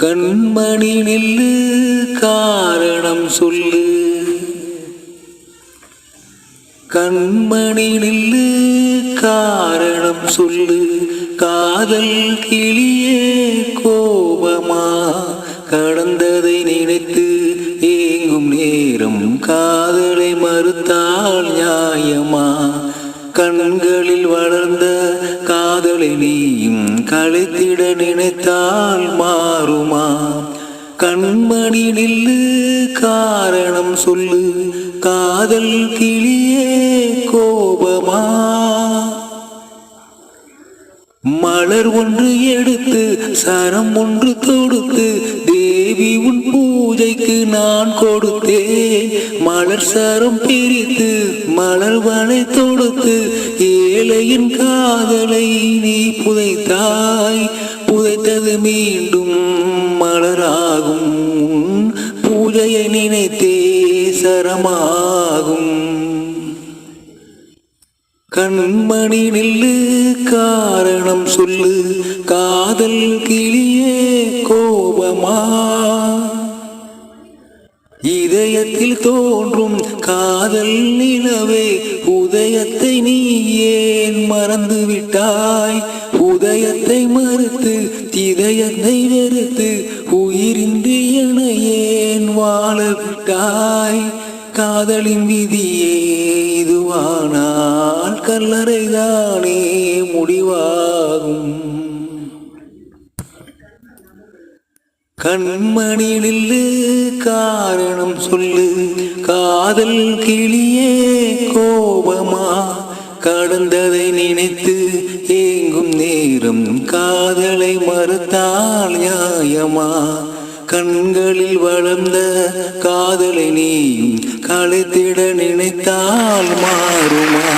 கண்மணி நில்லு காரணம் சொல்லு, கண்மணி நில்லு காரணம் சொல்லு. காதல் கிளியே கோபமா, கடந்ததை நினைத்து ஏங்கும் நேரம் காதலை மறுத்தால் நியாயமா? கண்களில் வளர்ந்த காதலை நீயும் களைத்திட நினைத்தால் மாறுமா? கண்மணி நில்லு காரணம் சொல்லு, காதல் கிளியே கோபமா? மலர் ஒன்று எடுத்து சரம் ஒன்று தொடுத்து தேவி உன் பூஜைக்கு நான் கொடுத்தேன். மலர் சரம் பிரித்து மலர் வளை தொடுத்து ஏழையின் காதலை நீ புதைத்தாய். புதைத்தது மீண்டும் மலராகும், பூஜையை நினைத்தே சரமாகும். கண்மணி நில்லு காரணம் சொல்லு, காதல் கிளியே கோபமா? இதயத்தில் தோன்றும் காதல் நிலவே, உதயத்தை நீ ஏன் மறந்து விட்டாய்? உதயத்தை மறுத்து இதயத்தை வெறுத்து உயிரின்றி என ஏன் வாழ விட்டாய்? காதலின் விதியே இதுவானால் கல்லறைதானே முடிவாகும். கண்மணி நில்லு காரணம் சொல்லு, காதல் கிளியே கோபமா? கடந்ததை நினைத்து ஏங்கும் நேரம் காதலை மறுத்தால் நியாயமா? கண்களில் வளர்ந்த காதலை நீயும் களைத்திட நினைத்தால் மாறுமா?